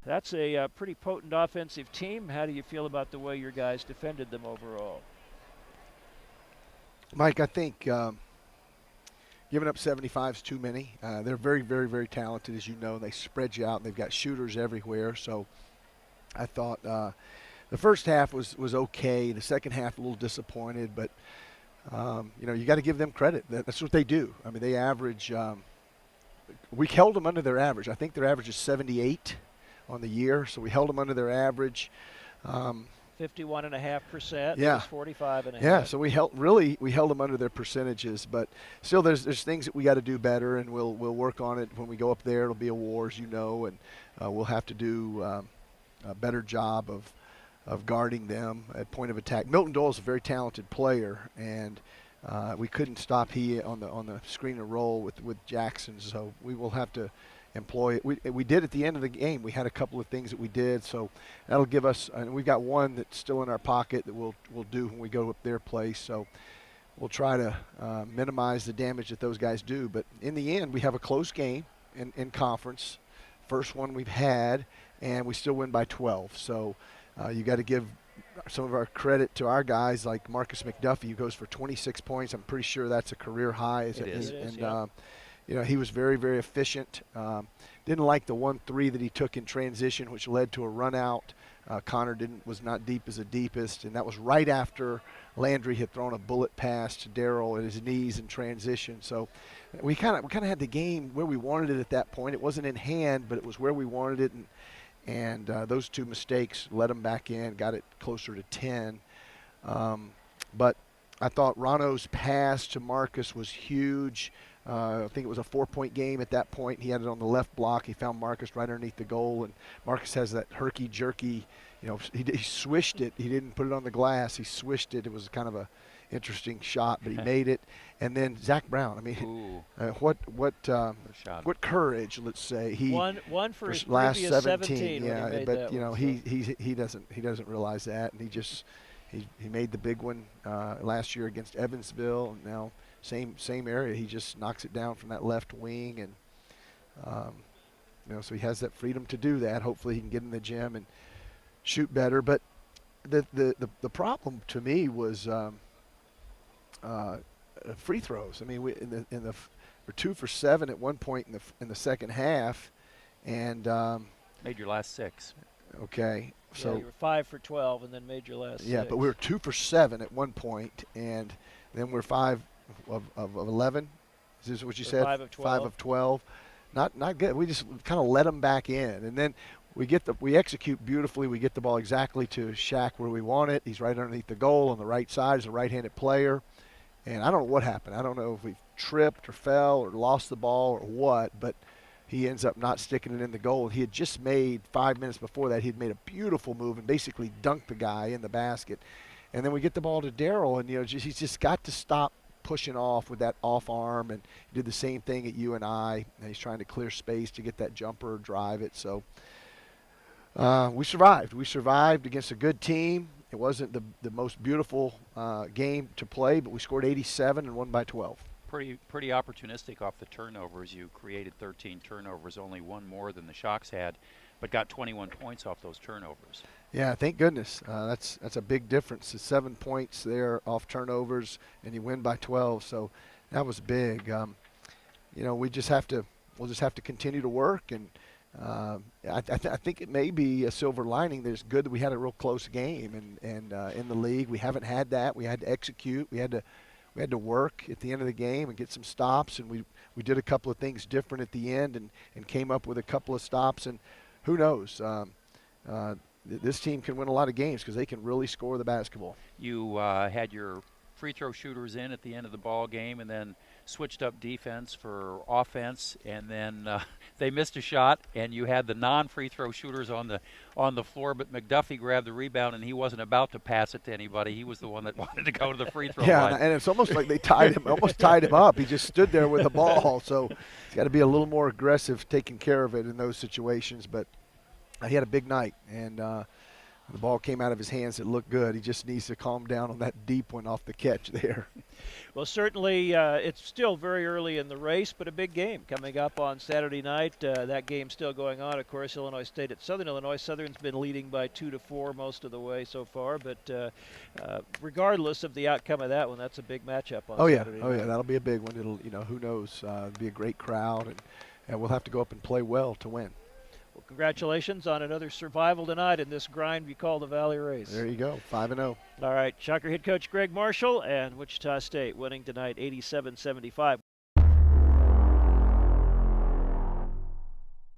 That's a pretty potent offensive team. How do you feel about the way your guys defended them overall? Mike, I think giving up 75 is too many. They're very, very, very talented, as you know. They spread you out. They've got shooters everywhere. So I thought the first half was okay. The second half a little disappointed, but you got to give them credit. That's what they do. I mean, they average. We held them under their average. I think their average is 78 on the year, so we held them under their average. 51.5%. Yeah. 45.5. Yeah, so we held them under their percentages, but still there's things that we got to do better, and we'll work on it when we go up there. It'll be a war, as you know, and we'll have to do a better job of guarding them at point of attack. Milton Doyle is a very talented player, and we couldn't stop he on the screen and roll with Jackson, so we will have to employ it. We did at the end of the game. We had a couple of things that we did, so that'll give us. And we've got one that's still in our pocket that we'll do when we go up their place. So we'll try to minimize the damage that those guys do. But in the end, we have a close game in conference, first one we've had, and we still win by 12. So you got to give some of our credit to our guys like Marcus McDuffie, who goes for 26 points. I'm pretty sure that's a career high. It is, and yeah. he was very, very efficient. Didn't like the 1-3 that he took in transition, which led to a run out. Connor was not deep as a deepest, and that was right after Landry had thrown a bullet pass to Daryl at his knees in transition. So we kind of had the game where we wanted it at that point. It wasn't in hand, but it was where we wanted it, and those two mistakes let them back in, got it closer to 10. But I thought Rano's pass to Marcus was huge. I think it was a 4-point game at that point. He had it on the left block. He found Marcus right underneath the goal, and Marcus has that herky-jerky, he swished it. He didn't put it on the glass. He swished it. It was kind of a interesting shot, but he made it. And then Zach Brown. I mean, what courage? Let's say he one for his last previous 17. When Yeah, he made but that one, he doesn't realize that, and he made the big one last year against Evansville, and now same area. He just knocks it down from that left wing, and so he has that freedom to do that. Hopefully, he can get in the gym and shoot better. But the problem to me was free throws. I mean, we're 2 for 7 at one point in the second half, and made your last 6. Okay, so you were 5 for 12 and then made your last 6. But we were 2 for 7 at one point, and then we're 5 of 11. Is this what you said? 5 of 12. 5 of 12. Not good. We just kind of let them back in, and then we execute beautifully. We get the ball exactly to Shaq where we want it. He's right underneath the goal on the right side. He's a right-handed player, and I don't know what happened. I don't know if we tripped or fell or lost the ball or what, but he ends up not sticking it in the goal. He had just made 5 minutes before that. He had made a beautiful move and basically dunked the guy in the basket. And then we get the ball to Daryl, and he's just got to stop pushing off with that off arm, and he did the same thing at UNI, and he's trying to clear space to get that jumper or drive it. So we survived. We survived against a good team. It wasn't the most beautiful game to play, but we scored 87 and won by 12. Pretty opportunistic off the turnovers. You created 13 turnovers, only one more than the Shocks had, but got 21 points off those turnovers. Yeah, thank goodness. That's a big difference. It's 7 points there off turnovers, and you win by 12. So that was big. We'll just have to continue to work, and I think it may be a silver lining. There's good that we had a real close game, and in the league we haven't had that. We had to execute. We had to work at the end of the game and get some stops, and we did a couple of things different at the end and came up with a couple of stops. And who knows? This team can win a lot of games because they can really score the basketball. You had your free throw shooters in at the end of the ball game, and then switched up defense for offense, and then they missed a shot, and you had the non-free throw shooters on the floor, but McDuffie grabbed the rebound, and he wasn't about to pass it to anybody. He was the one that wanted to go to the free throw line. Yeah, and it's almost like they almost tied him up. He just stood there with the ball, so he's got to be a little more aggressive taking care of it in those situations. But he had a big night, and The ball came out of his hands. It looked good. He just needs to calm down on that deep one off the catch there. Well, certainly it's still very early in the race, but a big game coming up on Saturday night. That game's still going on, of course. Illinois State at Southern Illinois. Southern's been leading by 2-4 most of the way so far, but regardless of the outcome of that one, that's a big matchup on Saturday night. That'll be a big one. It'll, who knows? It'll be a great crowd, and we'll have to go up and play well to win. Well, congratulations on another survival tonight in this grind we call the Valley Race. There you go, 5-0. All right, Shocker head coach Gregg Marshall and Wichita State winning tonight 87-75.